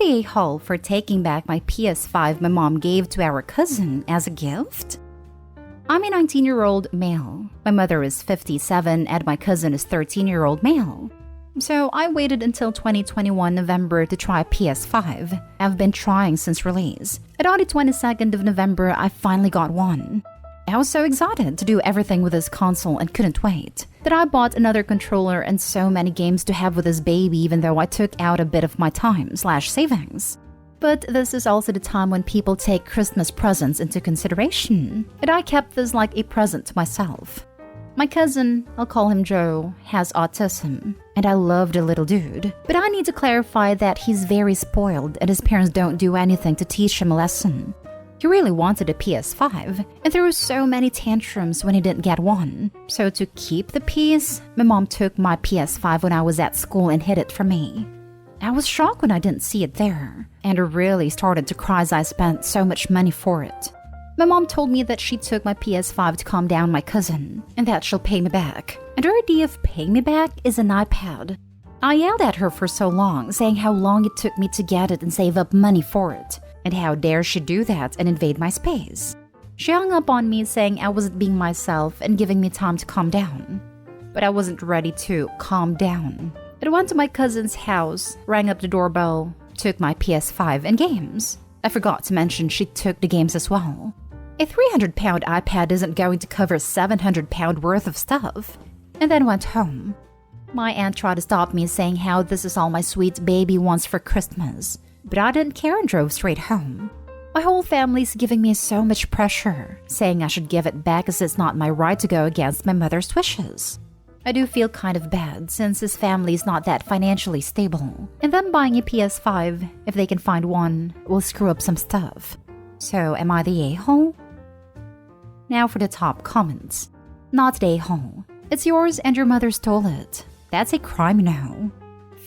the a-hole for taking back my PS5 my mom gave to our cousin as a gift? I'm a 19-year-old male. My mother is 57 and my cousin is 13-year-old male. So I waited until 2021 November to try PS5. I've been trying since release. And on the 22nd of November, I finally got one. I was so excited to do everything with this console and couldn't wait that I bought another controller and so many games to have with this baby even though I took out a bit of my time/savings. But this is also the time when people take Christmas presents into consideration, and I kept this like a present to myself. My cousin, I'll call him Joe, has autism, and I love the little dude. But I need to clarify that he's very spoiled and his parents don't do anything to teach him a lesson. He really wanted a PS5, and there were so many tantrums when he didn't get one. So to keep the peace, my mom took my PS5 when I was at school and hid it from me. I was shocked when I didn't see it there, and I really started to cry as I spent so much money for it. My mom told me that she took my PS5 to calm down my cousin, and that she'll pay me back. And her idea of paying me back is an iPad. I yelled at her for so long, saying how long it took me to get it and save up money for it, and how dare she do that and invade my space. She hung up on me saying I wasn't being myself and giving me time to calm down. But I wasn't ready to calm down. I went to my cousin's house, rang up the doorbell, took my PS5 and games. I forgot to mention she took the games as well. A £300 iPad isn't going to cover £700 worth of stuff. And then went home. My aunt tried to stop me saying how this is all my sweet baby wants for Christmas. But I didn't care and drove straight home. My whole family's giving me so much pressure, saying I should give it back as it's not my right to go against my mother's wishes. I do feel kind of bad since his family is not that financially stable. And them buying a PS5, if they can find one, will screw up some stuff. So am I the a-hole? Now for the top comments. Not the a-hole. It's yours and your mother stole it. That's a crime now.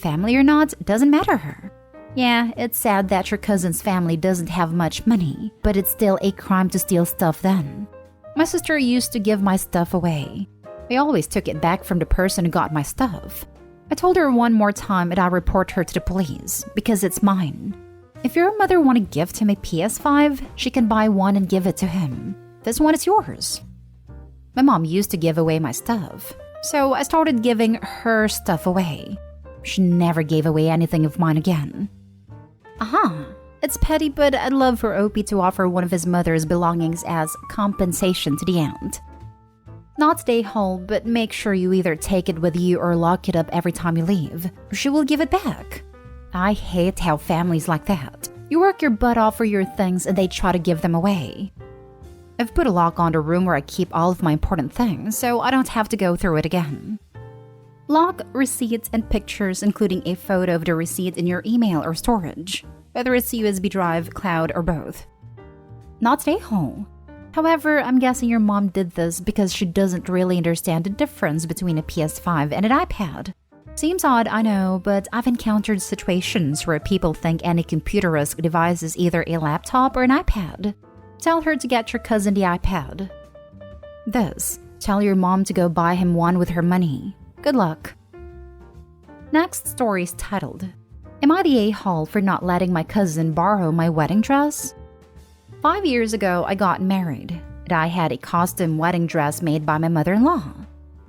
Family or not, doesn't matter. Yeah, it's sad that your cousin's family doesn't have much money, but it's still a crime to steal stuff then. My sister used to give my stuff away. I always took it back from the person who got my stuff. I told her one more time and I'll report her to the police, because it's mine. If your mother want to gift him a PS5, she can buy one and give it to him. This one is yours. My mom used to give away my stuff, so I started giving her stuff away. She never gave away anything of mine again. It's petty, but I'd love for Opie to offer one of his mother's belongings as compensation to the aunt. Not stay home, but make sure you either take it with you or lock it up every time you leave. She will give it back. I hate how families like that. You work your butt off for your things and they try to give them away. I've put a lock on the room where I keep all of my important things, so I don't have to go through it again. Lock receipts and pictures, including a photo of the receipt in your email or storage, whether it's USB drive, cloud, or both. Not stay home. However, I'm guessing your mom did this because she doesn't really understand the difference between a PS5 and an iPad. Seems odd, I know, but I've encountered situations where people think any computer-esque device is either a laptop or an iPad. Tell her to get your cousin the iPad. Tell your mom to go buy him one with her money. Good luck. Next story is titled, Am I the a-hole for not letting my cousin borrow my wedding dress? 5 years ago, I got married, and I had a costume wedding dress made by my mother-in-law.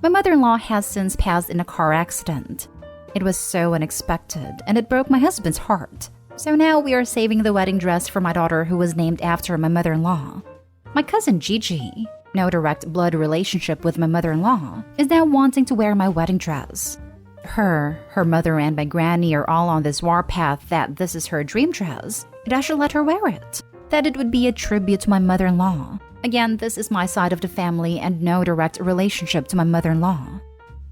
My mother-in-law has since passed in a car accident. It was so unexpected, and it broke my husband's heart. So now we are saving the wedding dress for my daughter who was named after my mother-in-law. My cousin Gigi, no direct blood relationship with my mother-in-law, is now wanting to wear my wedding dress. Her mother and my granny are all on this warpath that this is her dream dress, and I should let her wear it. That it would be a tribute to my mother-in-law. Again, this is my side of the family and no direct relationship to my mother-in-law.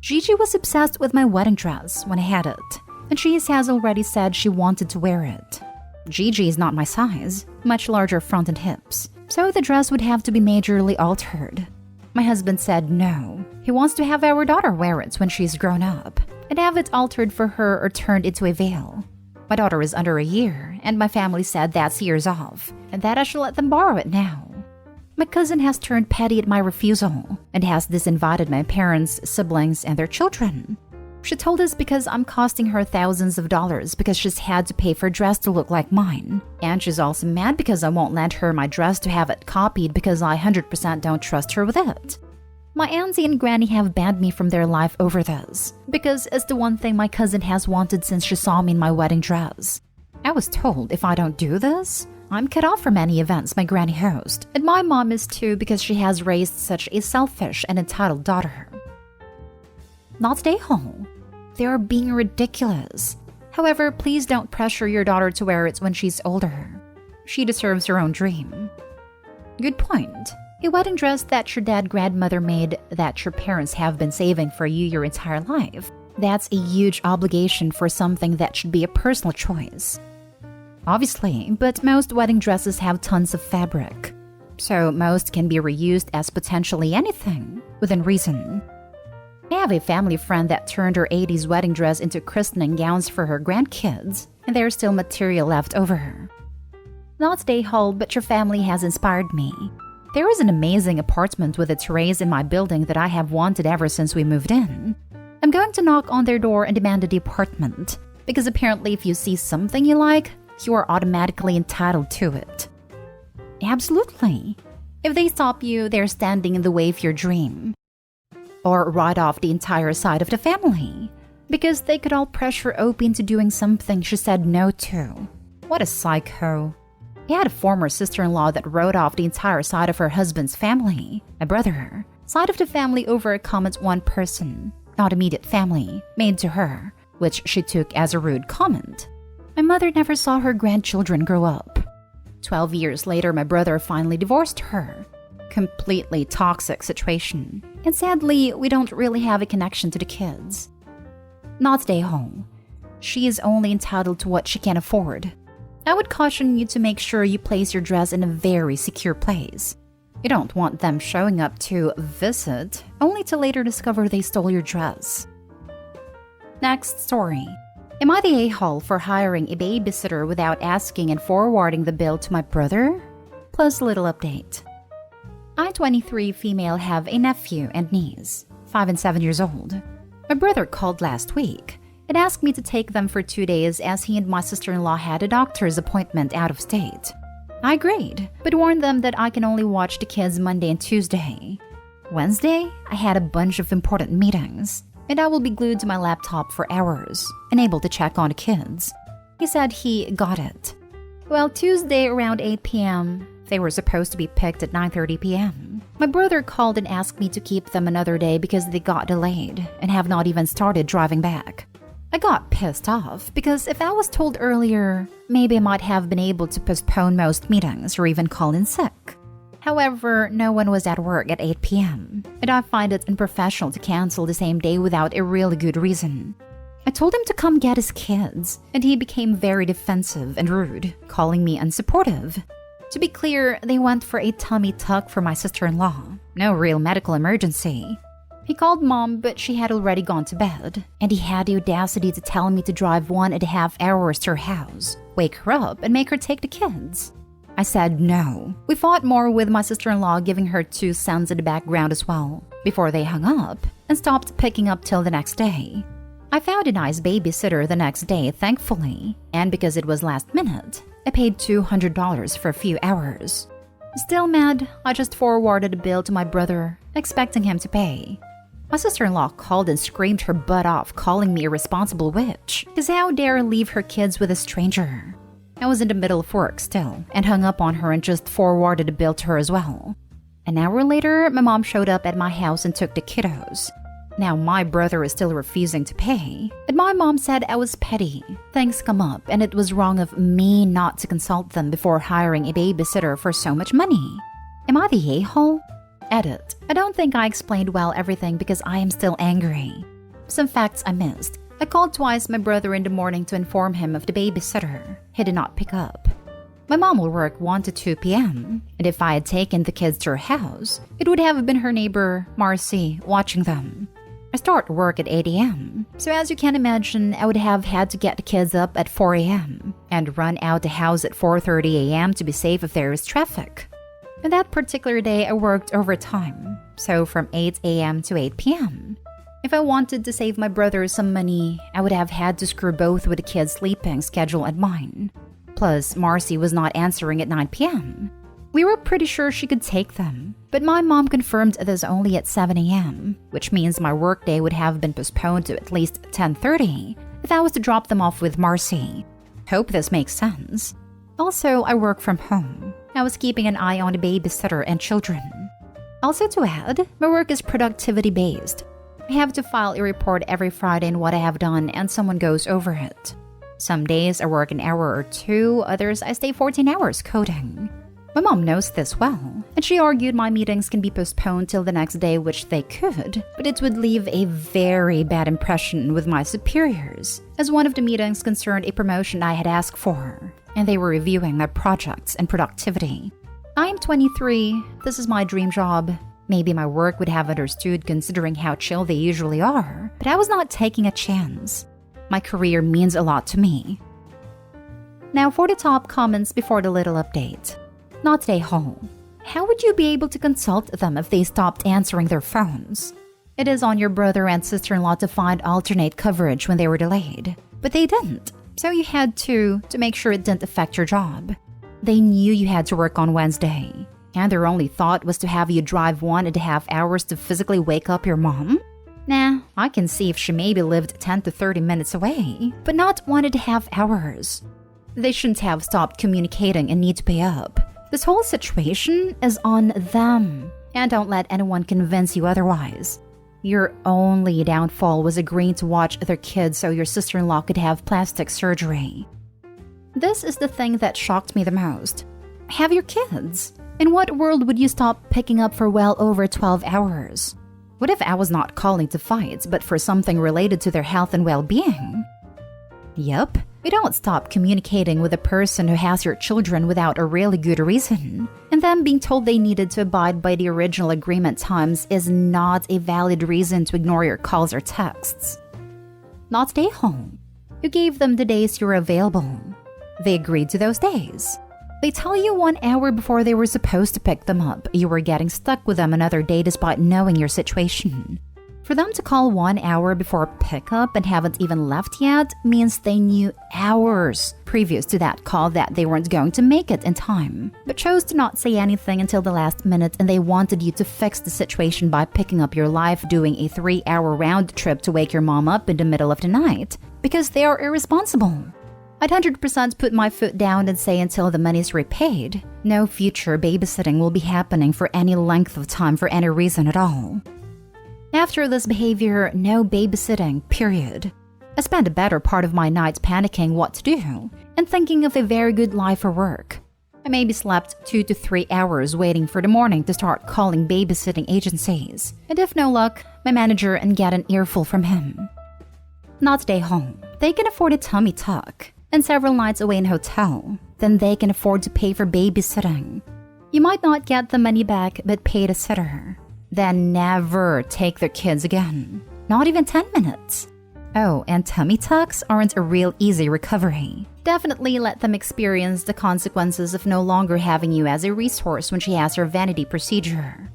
Gigi was obsessed with my wedding dress when I had it, and she has already said she wanted to wear it. Gigi is not my size, much larger front and hips, so the dress would have to be majorly altered. My husband said no. He wants to have our daughter wear it when she's grown up, and have it altered for her or turned into a veil. My daughter is under a year, and my family said that's years off, and that I should let them borrow it now. My cousin has turned petty at my refusal, and has disinvited my parents, siblings, and their children. She told us because I'm costing her thousands of dollars because she's had to pay for a dress to look like mine. And she's also mad because I won't lend her my dress to have it copied because I 100% don't trust her with it. My auntie and granny have banned me from their life over this because it's the one thing my cousin has wanted since she saw me in my wedding dress. I was told if I don't do this, I'm cut off from any events my granny hosts. And my mom is too because she has raised such a selfish and entitled daughter. Not today, home. They are being ridiculous. However, please don't pressure your daughter to wear it when she's older. She deserves her own dream. Good point. A wedding dress that your dad grandmother made that your parents have been saving for you your entire life. That's a huge obligation for something that should be a personal choice. Obviously, but most wedding dresses have tons of fabric. So most can be reused as potentially anything, within reason. I have a family friend that turned her 80s wedding dress into christening gowns for her grandkids, and there's still material left over. Not stay whole, but your family has inspired me. There is an amazing apartment with a terrace in my building that I have wanted ever since we moved in. I'm going to knock on their door and demand the apartment, because apparently if you see something you like, you are automatically entitled to it. Absolutely. If they stop you, they're standing in the way of your dream. Or write off the entire side of the family, because they could all pressure Opie into doing something she said no to. What a psycho. He had a former sister-in-law that wrote off the entire side of her husband's family, a brother, side of the family over a comment one person, not immediate family, made to her, which she took as a rude comment. My mother never saw her grandchildren grow up. 12 years later, my brother finally divorced her. Completely toxic situation. And sadly, we don't really have a connection to the kids. Not stay home. She is only entitled to what she can afford. I would caution you to make sure you place your dress in a very secure place. You don't want them showing up to visit, only to later discover they stole your dress. Next story. Am I the a-hole for hiring a babysitter without asking and forwarding the bill to my brother? Plus a little update. I, 23 female, have a nephew and niece, 5 and 7 years old. My brother called last week and asked me to take them for 2 days as he and my sister-in-law had a doctor's appointment out of state. I agreed, but warned them that I can only watch the kids Monday and Tuesday. Wednesday, I had a bunch of important meetings, and I will be glued to my laptop for hours, unable to check on the kids. He said he got it. Well, Tuesday around 8 p.m., they were supposed to be picked at 9:30 p.m. My brother called and asked me to keep them another day because they got delayed and have not even started driving back. I got pissed off because if I was told earlier, maybe I might have been able to postpone most meetings or even call in sick. However, no one was at work at 8 p.m., and I find it unprofessional to cancel the same day without a really good reason. I told him to come get his kids, and he became very defensive and rude, calling me unsupportive. To be clear, they went for a tummy tuck for my sister-in-law. No real medical emergency. He called mom, but she had already gone to bed, and he had the audacity to tell me to drive 1.5 hours to her house, wake her up, and make her take the kids. I said no. We fought more with my sister-in-law giving her 2 cents in the background as well, before they hung up and stopped picking up till the next day. I found a nice babysitter the next day, thankfully, and because it was last minute, I paid $200 for a few hours. Still mad, I just forwarded a bill to my brother, expecting him to pay. My sister-in-law called and screamed her butt off, calling me a irresponsible witch, because how dare I leave her kids with a stranger? I was in the middle of work still, and hung up on her and just forwarded a bill to her as well. An hour later, my mom showed up at my house and took the kiddos. Now my brother is still refusing to pay, and my mom said I was petty. Things come up, and it was wrong of me not to consult them before hiring a babysitter for so much money. Am I the a-hole? Edit. I don't think I explained well everything because I am still angry. Some facts I missed. I called twice my brother in the morning to inform him of the babysitter. He did not pick up. My mom will work 1 to 2 p.m., and if I had taken the kids to her house, it would have been her neighbor, Marcy, watching them. I start work at 8 a.m., so as you can imagine, I would have had to get the kids up at 4 a.m. and run out the house at 4:30 a.m. to be safe if there is traffic. And that particular day, I worked overtime, so from 8 a.m. to 8 p.m. If I wanted to save my brother some money, I would have had to screw both with the kids' sleeping schedule and mine. Plus, Marcy was not answering at 9 p.m. We were pretty sure she could take them, but my mom confirmed this only at 7 a.m., which means my workday would have been postponed to at least 10:30 if I was to drop them off with Marcy. Hope this makes sense. Also, I work from home. I was keeping an eye on the babysitter and children. Also to add, my work is productivity-based. I have to file a report every Friday on what I have done and someone goes over it. Some days I work an hour or two, others I stay 14 hours coding. My mom knows this well, and she argued my meetings can be postponed till the next day, which they could, but it would leave a very bad impression with my superiors, as one of the meetings concerned a promotion I had asked for, and they were reviewing my projects and productivity. I am 23, this is my dream job. Maybe my work would have understood considering how chill they usually are, but I was not taking a chance. My career means a lot to me. Now for the top comments before the little update. Not today, home. How would you be able to consult them if they stopped answering their phones? It is on your brother and sister-in-law to find alternate coverage when they were delayed. But they didn't, so you had to make sure it didn't affect your job. They knew you had to work on Wednesday, and their only thought was to have you drive 1.5 hours to physically wake up your mom? Nah, I can see if she maybe lived 10 to 30 minutes away, but not 1.5 hours. They shouldn't have stopped communicating and need to pay up. This whole situation is on them, and don't let anyone convince you otherwise. Your only downfall was agreeing to watch their kids so your sister-in-law could have plastic surgery. This is the thing that shocked me the most. Have your kids. In what world would you stop picking up for well over 12 hours? What if I was not calling to fight, but for something related to their health and well-being? Yup. You don't stop communicating with a person who has your children without a really good reason. And them being told they needed to abide by the original agreement times is not a valid reason to ignore your calls or texts. Not stay home. You gave them the days you were available. They agreed to those days. They tell you 1 hour before they were supposed to pick them up you were getting stuck with them another day despite knowing your situation. For them to call 1 hour before pickup and haven't even left yet means they knew hours previous to that call that they weren't going to make it in time, but chose to not say anything until the last minute, and they wanted you to fix the situation by picking up your life doing a 3-hour round trip to wake your mom up in the middle of the night because they are irresponsible. I'd 100% put my foot down and say until the money's repaid, no future babysitting will be happening for any length of time for any reason at all. After this behavior, no babysitting, period. I spent a better part of my nights panicking what to do and thinking of a very good life for work. I maybe slept 2 to 3 hours waiting for the morning to start calling babysitting agencies, and if no luck, my manager and get an earful from him. Not stay home. They can afford a tummy tuck and several nights away in a hotel. Then they can afford to pay for babysitting. You might not get the money back, but pay the sitter. Then never take their kids again. Not even 10 minutes. Oh, and tummy tucks aren't a real easy recovery. Definitely let them experience the consequences of no longer having you as a resource when she has her vanity procedure.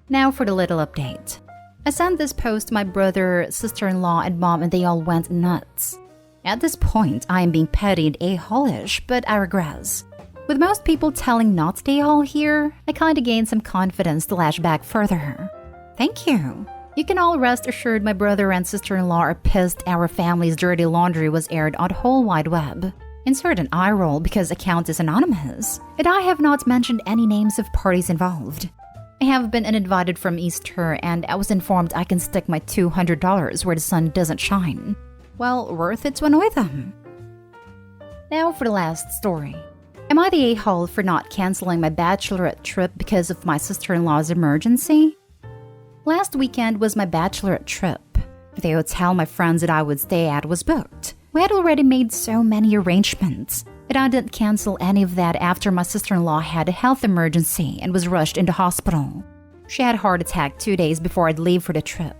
Now for the little update. I sent this post to my brother, sister-in-law, and mom, and they all went nuts. At this point, I am being petty and a-holish, but I regress. With most people telling not to stay hall here, I kinda gained some confidence to lash back further. Thank you. You can all rest assured my brother and sister-in-law are pissed our family's dirty laundry was aired on the whole wide web. Insert an eye roll because account is anonymous, and I have not mentioned any names of parties involved. I have been uninvited from Easter, and I was informed I can stick my $200 where the sun doesn't shine. Well, worth it to annoy them. Now for the last story. Am I the a-hole for not canceling my bachelorette trip because of my sister-in-law's emergency? Last weekend was my bachelorette trip. The hotel my friends and I would stay at was booked. We had already made so many arrangements, but I didn't cancel any of that after my sister-in-law had a health emergency and was rushed into hospital. She had a heart attack 2 days before I'd leave for the trip.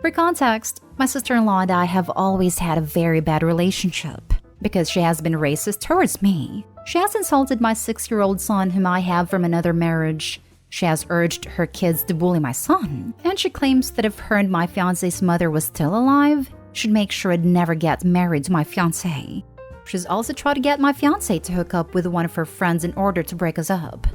For context, my sister-in-law and I have always had a very bad relationship because she has been racist towards me. She has insulted my 6-year-old son whom I have from another marriage, She has urged her kids to bully my son, and she claims that if her and my fiancé's mother was still alive, she'd make sure I'd never get married to my fiancé. She's also tried to get my fiancé to hook up with one of her friends in order to break us up.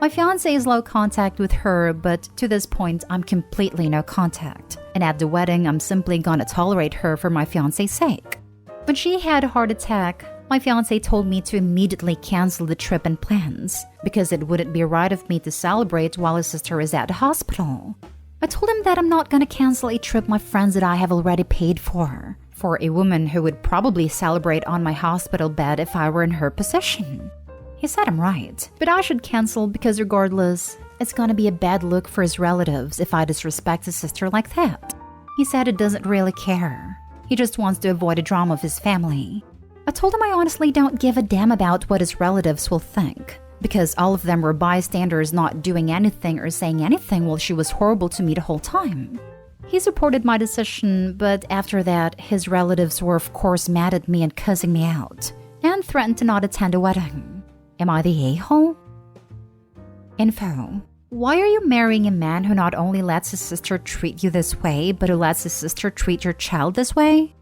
My fiancé is low contact with her, but to this point, I'm completely no contact. And at the wedding, I'm simply gonna tolerate her for my fiancé's sake. When she had a heart attack, my fiancé told me to immediately cancel the trip and plans because it wouldn't be right of me to celebrate while his sister is at the hospital. I told him that I'm not gonna cancel a trip my friends and I have already paid for a woman who would probably celebrate on my hospital bed if I were in her position. He said I'm right, but I should cancel because regardless, it's gonna be a bad look for his relatives if I disrespect his sister like that. He said he doesn't really care. He just wants to avoid a drama of his family. I told him I honestly don't give a damn about what his relatives will think, because all of them were bystanders not doing anything or saying anything while she was horrible to me the whole time. He supported my decision, but after that, his relatives were of course mad at me and cussing me out, and threatened to not attend a wedding. Am I the a-hole? Info. Why are you marrying a man who not only lets his sister treat you this way, but who lets his sister treat your child this way?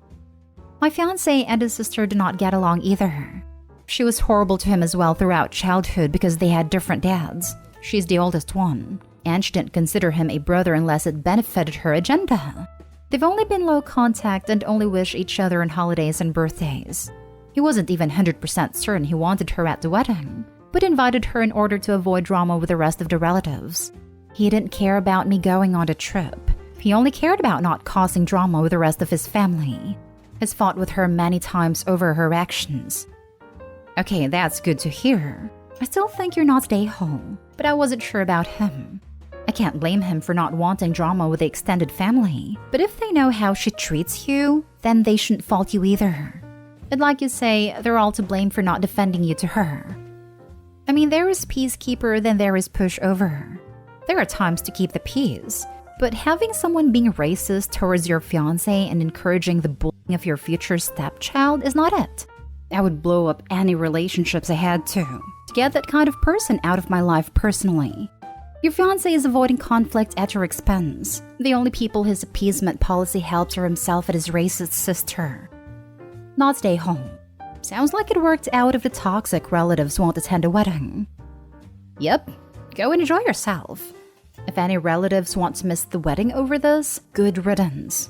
My fiancé and his sister did not get along either. She was horrible to him as well throughout childhood because they had different dads. She's the oldest one, and she didn't consider him a brother unless it benefited her agenda. They've only been low contact and only wish each other on holidays and birthdays. He wasn't even 100% certain he wanted her at the wedding, but invited her in order to avoid drama with the rest of the relatives. He didn't care about me going on the trip. He only cared about not causing drama with the rest of his family. Has fought with her many times over her actions. Okay, that's good to hear. I still think you're not the a-hole, but I wasn't sure about him. I can't blame him for not wanting drama with the extended family, but if they know how she treats you, then they shouldn't fault you either. And like you say, they're all to blame for not defending you to her. I mean, there is peacekeeper, then there is pushover. There are times to keep the peace, but having someone being racist towards your fiancé and encouraging the bullying of your future stepchild is not it. I would blow up any relationships I had to get that kind of person out of my life personally. Your fiancé is avoiding conflict at your expense. The only people his appeasement policy helps are himself and his racist sister. Not stay home. Sounds like it worked out if the toxic relatives won't attend a wedding. Yep, go and enjoy yourself. If any relatives want to miss the wedding over this, good riddance.